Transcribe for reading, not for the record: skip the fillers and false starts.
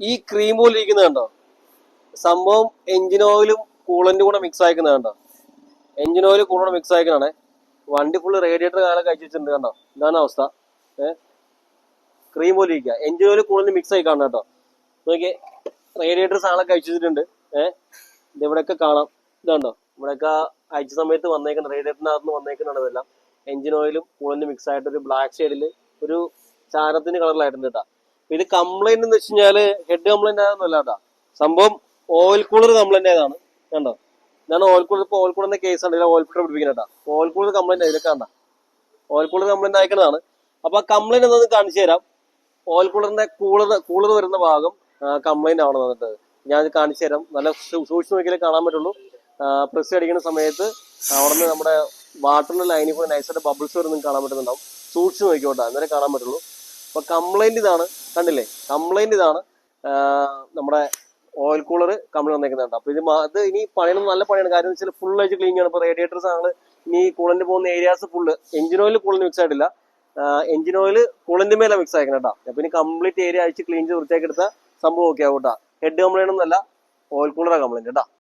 ഈ ക്രീം പോലെ ഇരിക്കുന്നത് കണ്ടോ? സംഭവം എഞ്ചിൻ ഓയിലും കൂളന്റും കൂടെ മിക്സ് ആയിക്കുന്നത് കണ്ടോ? എഞ്ചിൻ ഓയിൽ കൂടെ മിക്സ് ആയിക്കണേ. വണ്ടി ഫുള്ള് റേഡിയേറ്റർ കാലം കഴിച്ചു വെച്ചിട്ടുണ്ട് കണ്ടോ? ഇതാണ് അവസ്ഥ. ക്രീം പോലെ ഇരിക്കുക. എഞ്ചിൻ ഓയിൽ കൂളന്റ് മിക്സ് ആയി കാണണം കേട്ടോ. നോക്കിയേ, റേഡിയേറ്റർ സാധനം കഴിച്ചു വെച്ചിട്ടുണ്ട്. ഇത് ഇവിടെയൊക്കെ കാണാം. ഇതുണ്ടോ? ഇവിടെയൊക്കെ അയച്ച സമയത്ത് വന്നേക്കുന്ന റേഡിയേറ്ററിനകത്ത് വന്നേക്കുന്നതാണ് ഇതെല്ലാം. എഞ്ചിൻ ഓയിലും കൂളന്റും മിക്സ് ആയിട്ട് ഒരു ബ്ലാക്ക് ഷെയ്ഡിൽ ഒരു ചാരത്തിന്റെ കളറിലായിട്ടുണ്ട് കേട്ടോ. ഇത് കംപ്ലൈന്റ് എന്ന് വെച്ച് കഴിഞ്ഞാല് ഹെഡ് കംപ്ലൈന്റ് ആയതൊന്നുമല്ല കേട്ടോ. സംഭവം ഓയിൽ കൂളർ കംപ്ലൈന്റ് ആയതാണ്. കണ്ടോ? ഞാൻ ഓയിൽ കൂളർ ഇപ്പൊ ഓയിൽ കൂളറിന്റെ കേസാണ് ഇതിലെ ഓയിൽ ഫിൽറ്റർ പിടിപ്പിക്കുന്നത് കേട്ടോ. ഓയിൽ കൂളർ കംപ്ലൈന്റ് ആയി ഇതിലൊക്കെ കണ്ട ഓയിൽ കൂളർ കംപ്ലൈന്റ് ആയിക്കുന്നതാണ്. അപ്പൊ ആ കംപ്ലൈന്റ് എന്താണെന്ന് കാണിച്ചു തരാം. ഓയിൽ കൂളറിന്റെ കൂളർ വരുന്ന ഭാഗം കംപ്ലൈന്റ് ആവണം എന്നിട്ട് ഞാൻ കാണിച്ചു തരാം. നല്ല സൂക്ഷിച്ച് നോക്കിയാലേ കാണാൻ പറ്റുള്ളൂ. പ്രസ് അടിക്കുന്ന സമയത്ത് അവിടെ നിന്ന് നമ്മുടെ വാട്ടറിന്റെ ലൈനിൽ കൂടെ നൈസായിട്ട് ബബിൾസ് വരുന്നത് കാണാൻ പറ്റുന്നുണ്ടാവും. സൂക്ഷിച്ച് നോക്കിക്കോട്ടെ, അന്നേരം കാണാൻ പറ്റുള്ളൂ. അപ്പൊ കംപ്ലൈന്റ് ഇതാണ്, കണ്ടില്ലേ? കംപ്ലൈന്റ് ഇതാണ്. നമ്മുടെ ഓയിൽ കൂളർ കംപ്ലൈന്റ് വന്നേക്കുന്നുണ്ട്. അപ്പൊ ഇത് ഇനി പണിയണം, നല്ല പണിയാണ്. കാര്യം വെച്ചാൽ ഫുൾ ആയിട്ട് ക്ലീൻ ചെയ്യണം. ഇപ്പൊ റേഡിയേറ്റർ സാധനങ്ങൾ ഇനി കൂളന്റ് പോകുന്ന areas full engine oil coolant mix ആയിട്ടില്ല. എഞ്ചിൻ ഓയിൽ കൂളന്റ് മേലെ മിക്സ് ആയിക്കണം കേട്ടോ. അപ്പൊ ഇനി കംപ്ലീറ്റ് ഏരിയ അഴിച്ച് ക്ലീൻ ചെയ്ത് വൃത്തിയാക്കി എടുത്ത സംഭവം ഒക്കെ ആവും കേട്ടോ. ഹെഡ് കംപ്ലൈന്റ് ഒന്നല്ല, ഓയിൽ കൂളറാ കംപ്ലൈന്റ് കേട്ടോ.